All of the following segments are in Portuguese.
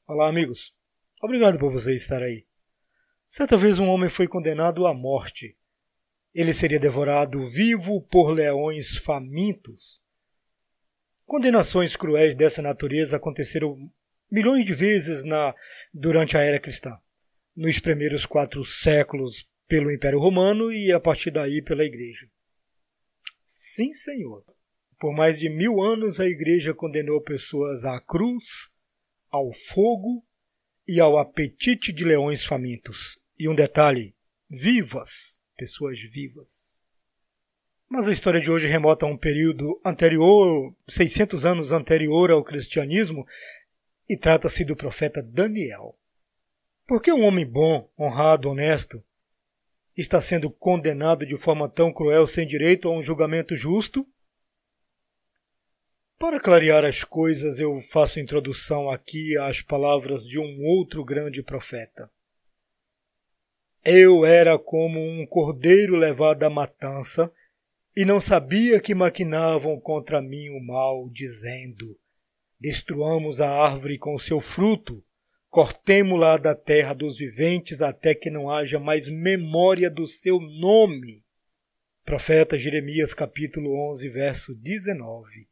Olá, amigos. Obrigado por você estar aí. Certa vez um homem foi condenado à morte. Ele seria devorado vivo por leões famintos. Condenações cruéis dessa natureza aconteceram milhões de vezes durante a era cristã. Nos primeiros 4 séculos pelo Império Romano e a partir daí pela Igreja. Sim, Senhor. Por mais de 1000 anos a Igreja condenou pessoas à cruz, ao fogo e ao apetite de leões famintos. E um detalhe, vivas, pessoas vivas. Mas a história de hoje remota a um período anterior, 600 anos anterior ao cristianismo, e trata-se do profeta Daniel. Por que um homem bom, honrado, honesto, está sendo condenado de forma tão cruel sem direito a um julgamento justo? Para clarear as coisas, eu faço introdução aqui às palavras de um outro grande profeta. Eu era como um cordeiro levado à matança, e não sabia que maquinavam contra mim o mal, dizendo: destruamos a árvore com o seu fruto, cortemo-la da terra dos viventes até que não haja mais memória do seu nome. Profeta Jeremias capítulo 11, verso 19.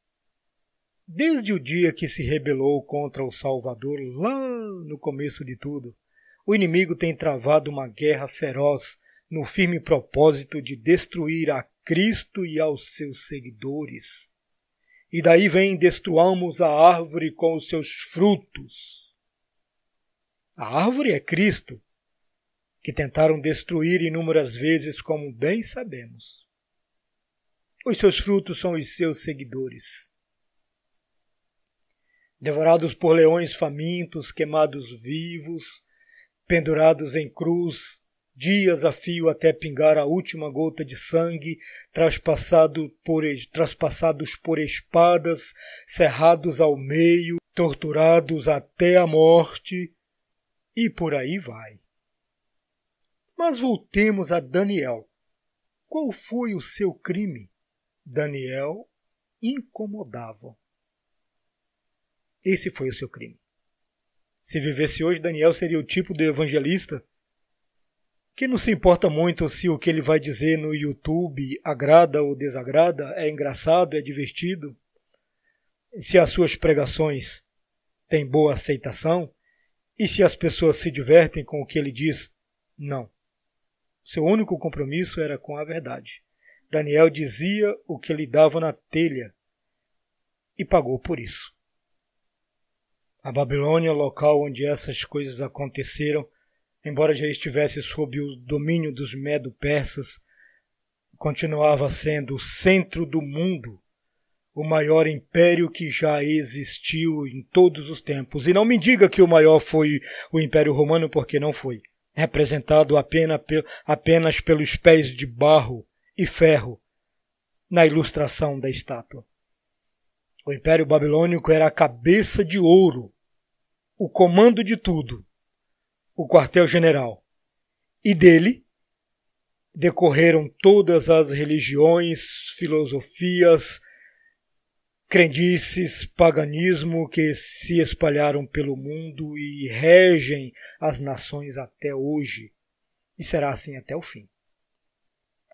Desde o dia que se rebelou contra o Salvador, lá no começo de tudo, o inimigo tem travado uma guerra feroz no firme propósito de destruir a Cristo e aos seus seguidores. E daí vem: destruamos a árvore com os seus frutos. A árvore é Cristo, que tentaram destruir inúmeras vezes, como bem sabemos. Os seus frutos são os seus seguidores. Devorados por leões famintos, queimados vivos, pendurados em cruz, dias a fio até pingar a última gota de sangue, traspassados por espadas, cerrados ao meio, torturados até a morte, e por aí vai. Mas voltemos a Daniel. Qual foi o seu crime? Daniel incomodava. Esse foi o seu crime. Se vivesse hoje, Daniel seria o tipo de evangelista que não se importa muito se o que ele vai dizer no YouTube agrada ou desagrada, é engraçado, é divertido, se as suas pregações têm boa aceitação e se as pessoas se divertem com o que ele diz. Não. Seu único compromisso era com a verdade. Daniel dizia o que lhe dava na telha e pagou por isso. A Babilônia, local onde essas coisas aconteceram, embora já estivesse sob o domínio dos Medo-Persas, continuava sendo o centro do mundo, o maior império que já existiu em todos os tempos. E não me diga que o maior foi o Império Romano, porque não foi. Representado apenas pelos pés de barro e ferro na ilustração da estátua. O Império Babilônico era a cabeça de ouro, o comando de tudo, o quartel-general. E dele decorreram todas as religiões, filosofias, crendices, paganismo que se espalharam pelo mundo e regem as nações até hoje. E será assim até o fim.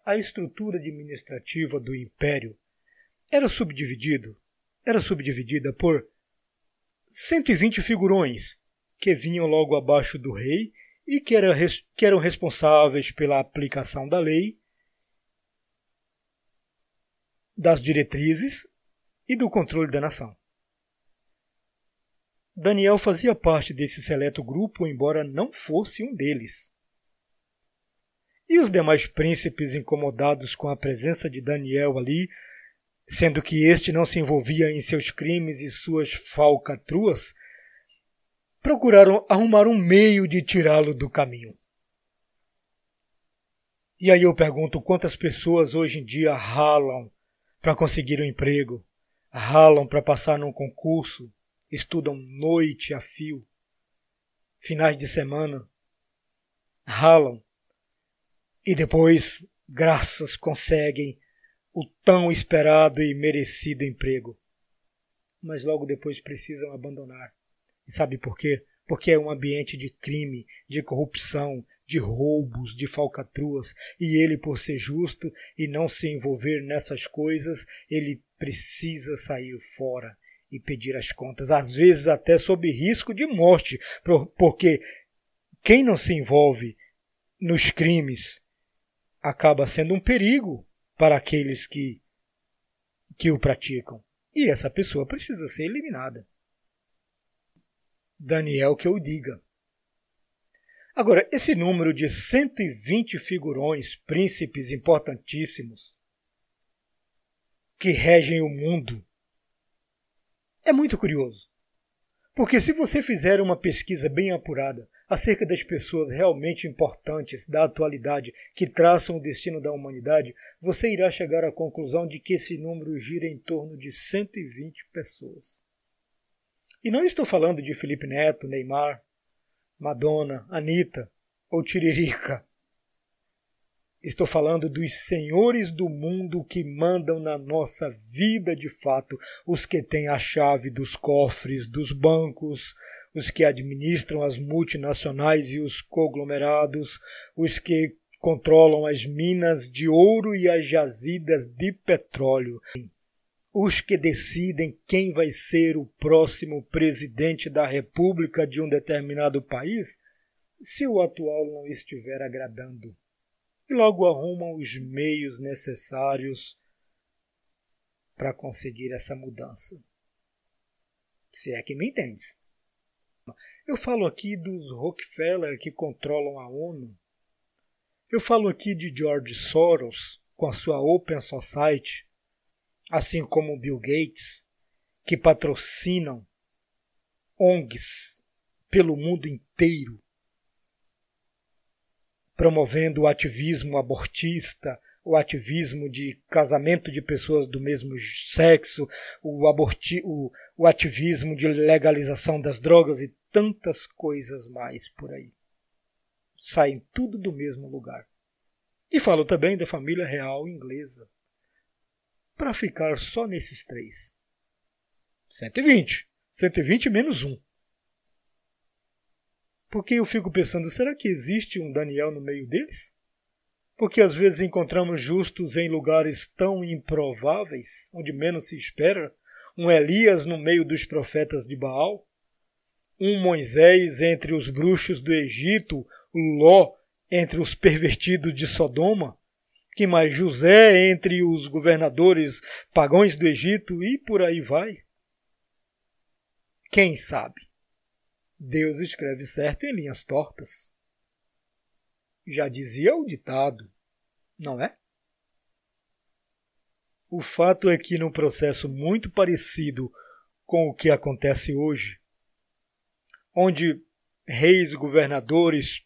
A estrutura administrativa do império era subdividida por 120 figurões que vinham logo abaixo do rei e que eram responsáveis pela aplicação da lei, das diretrizes e do controle da nação. Daniel fazia parte desse seleto grupo, embora não fosse um deles. E os demais príncipes, incomodados com a presença de Daniel ali, sendo que este não se envolvia em seus crimes e suas falcatruas, procuraram arrumar um meio de tirá-lo do caminho. E aí eu pergunto, quantas pessoas hoje em dia ralam para conseguir um emprego, ralam para passar num concurso, estudam noite a fio, finais de semana, ralam e depois, graças, conseguem o tão esperado e merecido emprego. Mas logo depois precisam abandonar. E sabe por quê? porque é um ambiente de crime, de corrupção, de roubos, de falcatruas, e ele, por ser justo e não se envolver nessas coisas, ele precisa sair fora e pedir as contas, às vezes até sob risco de morte, porque quem não se envolve nos crimes acaba sendo um perigo para aqueles que o praticam. E essa pessoa precisa ser eliminada. Daniel que eu diga. Agora, esse número de 120 figurões, príncipes importantíssimos, que regem o mundo, é muito curioso. Porque se você fizer uma pesquisa bem apurada acerca das pessoas realmente importantes da atualidade que traçam o destino da humanidade, você irá chegar à conclusão de que esse número gira em torno de 120 pessoas. E não estou falando de Felipe Neto, Neymar, Madonna, Anitta ou Tiririca. Estou falando dos senhores do mundo que mandam na nossa vida de fato, os que têm a chave dos cofres, dos bancos, os que administram as multinacionais e os conglomerados, os que controlam as minas de ouro e as jazidas de petróleo, os que decidem quem vai ser o próximo presidente da República de um determinado país, se o atual não estiver agradando. E logo arrumam os meios necessários para conseguir essa mudança. Se é que me entendes. Eu falo aqui dos Rockefeller que controlam a ONU. Eu falo aqui de George Soros com a sua Open Society, assim como Bill Gates, que patrocinam ONGs pelo mundo inteiro, promovendo o ativismo abortista, o ativismo de casamento de pessoas do mesmo sexo, o ativismo de legalização das drogas e tantas coisas mais por aí. Saem tudo do mesmo lugar. E falo também da família real inglesa. Para ficar só nesses três. 120. 120 menos 1. Porque eu fico pensando, será que existe um Daniel no meio deles? Porque às vezes encontramos justos em lugares tão improváveis, onde menos se espera, um Elias no meio dos profetas de Baal, um Moisés entre os bruxos do Egito, Ló entre os pervertidos de Sodoma, que mais José entre os governadores pagãos do Egito e por aí vai. Quem sabe? Deus escreve certo em linhas tortas. Já dizia o ditado, não é? O fato é que num processo muito parecido com o que acontece hoje, onde reis, governadores,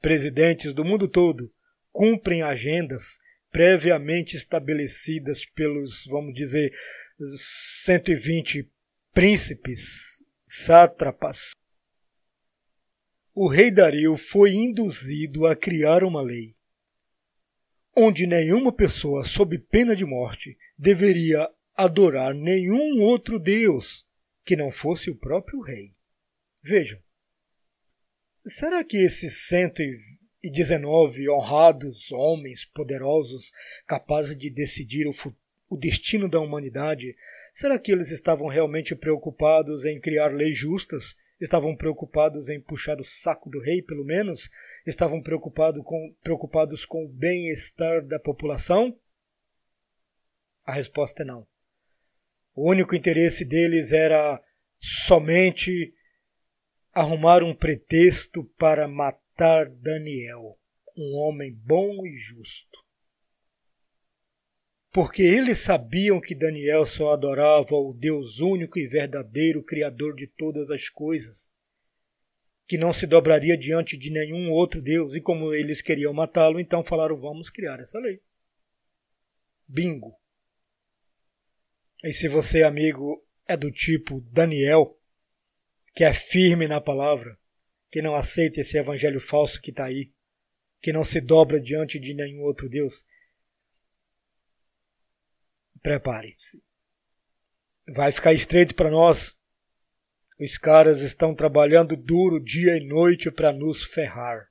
presidentes do mundo todo cumprem agendas previamente estabelecidas pelos, vamos dizer, 120 príncipes, sátrapas, o rei Dario foi induzido a criar uma lei onde nenhuma pessoa, sob pena de morte, deveria adorar nenhum outro deus que não fosse o próprio rei. Vejam, será que esses 119 honrados homens poderosos capazes de decidir o destino da humanidade, será que eles estavam realmente preocupados em criar leis justas? Estavam preocupados em puxar o saco do rei, pelo menos? Estavam preocupados com o bem-estar da população? A resposta é não. O único interesse deles era somente arrumar um pretexto para matar Daniel, um homem bom e justo. Porque eles sabiam que Daniel só adorava o Deus único e verdadeiro, Criador de todas as coisas, que não se dobraria diante de nenhum outro Deus, e como eles queriam matá-lo, então falaram, vamos criar essa lei. Bingo! E se você, amigo, é do tipo Daniel, que é firme na palavra, que não aceita esse evangelho falso que está aí, que não se dobra diante de nenhum outro Deus, prepare-se. Vai ficar estreito para nós Os caras estão trabalhando duro dia e noite para nos ferrar.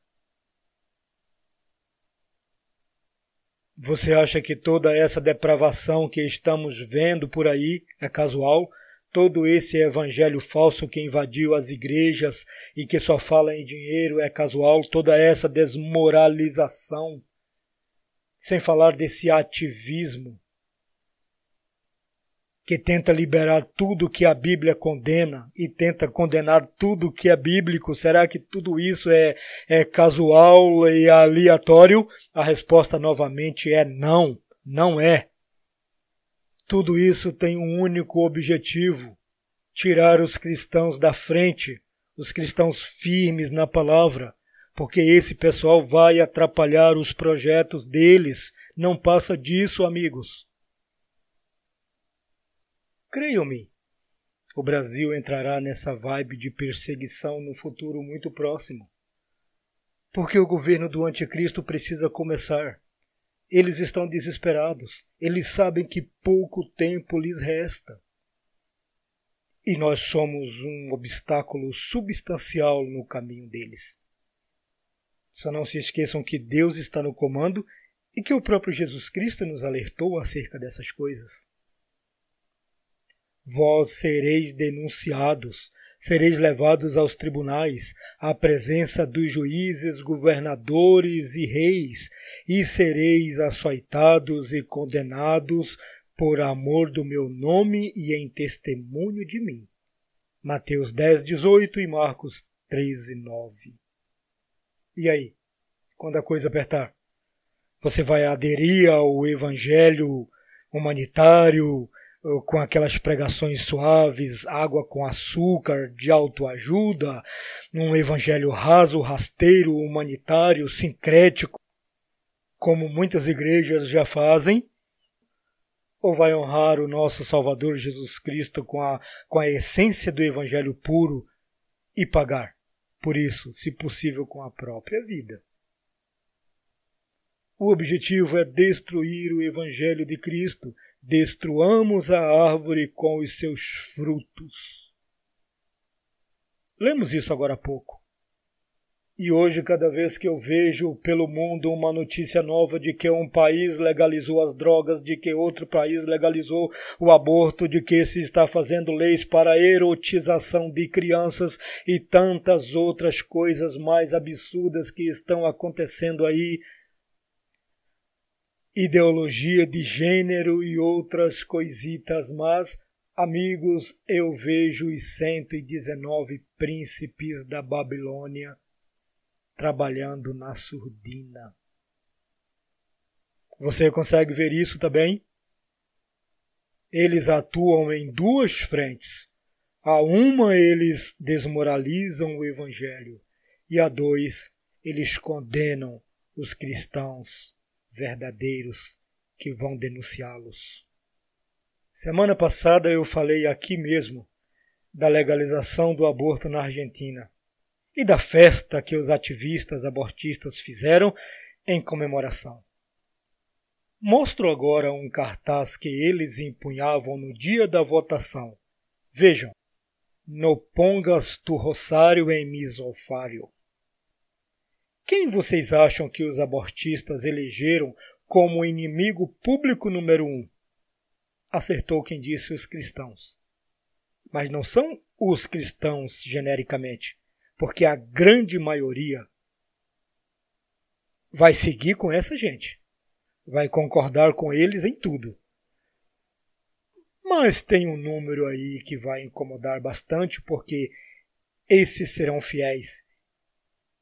Você acha que toda essa depravação que estamos vendo por aí é casual? Todo esse evangelho falso que invadiu as igrejas e que só fala em dinheiro é casual? Toda essa desmoralização, sem falar desse ativismo que tenta liberar tudo que a Bíblia condena e tenta condenar tudo que é bíblico. Será que tudo isso é casual e aleatório? A resposta novamente é não, não é. Tudo isso tem um único objetivo: tirar os cristãos da frente, os cristãos firmes na palavra, porque esse pessoal vai atrapalhar os projetos deles. Não passa disso, amigos. Creiam-me, o Brasil entrará nessa vibe de perseguição no futuro muito próximo. Porque o governo do anticristo precisa começar. Eles estão desesperados. Eles sabem que pouco tempo lhes resta. E nós somos um obstáculo substancial no caminho deles. Só não se esqueçam que Deus está no comando e que o próprio Jesus Cristo nos alertou acerca dessas coisas. Vós sereis denunciados, sereis levados aos tribunais, à presença dos juízes, governadores e reis, e sereis açoitados e condenados por amor do meu nome e em testemunho de mim. Mateus 10:18 e Marcos 13:9. E aí, quando a coisa apertar, você vai aderir ao evangelho humanitário, com aquelas pregações suaves, água com açúcar, de autoajuda, um evangelho raso, rasteiro, humanitário, sincrético, como muitas igrejas já fazem? Ou vai honrar o nosso Salvador Jesus Cristo com a essência do evangelho puro e pagar por isso, se possível, com a própria vida? O objetivo é destruir o evangelho de Cristo. Destruamos a árvore com os seus frutos. Lemos isso agora há pouco. E hoje, cada vez que eu vejo pelo mundo uma notícia nova de que um país legalizou as drogas, de que outro país legalizou o aborto, de que se está fazendo leis para a erotização de crianças e tantas outras coisas mais absurdas que estão acontecendo aí, ideologia de gênero e outras coisitas, mas, amigos, eu vejo os 119 príncipes da Babilônia trabalhando na surdina. Você consegue ver isso também? Eles atuam em duas frentes. A uma, eles desmoralizam o evangelho, e a dois, eles condenam os cristãos verdadeiros que vão denunciá-los. Semana passada eu falei aqui mesmo da legalização do aborto na Argentina e da festa que os ativistas abortistas fizeram em comemoração. Mostro agora um cartaz que eles empunhavam no dia da votação. Vejam: "No pongas tu rosário em mis ofario". Quem vocês acham que os abortistas elegeram como inimigo público número 1? Acertou quem disse: os cristãos. Mas não são os cristãos genericamente, porque a grande maioria vai seguir com essa gente, vai concordar com eles em tudo. Mas tem um número aí que vai incomodar bastante, porque esses serão fiéis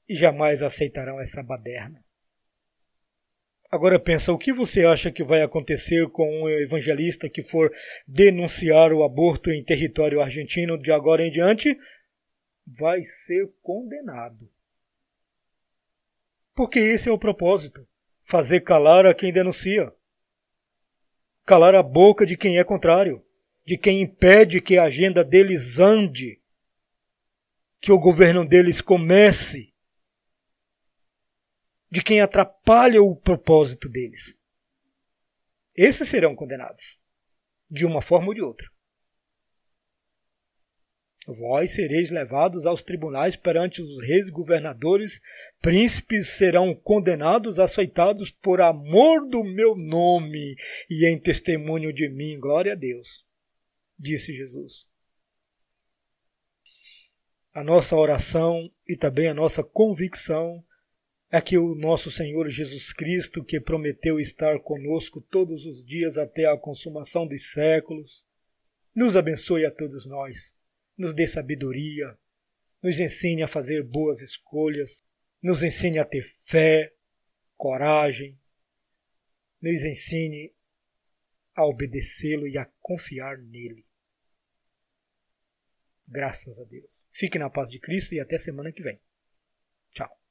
e jamais aceitarão essa baderna. Agora pensa, o que você acha que vai acontecer com um evangelista que for denunciar o aborto em território argentino de agora em diante? Vai ser condenado. Porque esse é o propósito: fazer calar a quem denuncia. Calar a boca de quem é contrário, de quem impede que a agenda deles ande, que o governo deles comece, de quem atrapalha o propósito deles. Esses serão condenados, de uma forma ou de outra. Vós sereis levados aos tribunais perante os reis, governadores, príncipes serão condenados, açoitados por amor do meu nome e em testemunho de mim. Glória a Deus, disse Jesus. A nossa oração e também a nossa convicção é que o nosso Senhor Jesus Cristo, que prometeu estar conosco todos os dias até a consumação dos séculos, nos abençoe a todos nós, nos dê sabedoria, nos ensine a fazer boas escolhas, nos ensine a ter fé, coragem, nos ensine a obedecê-lo e a confiar nele. Graças a Deus. Fique na paz de Cristo e até semana que vem. Tchau.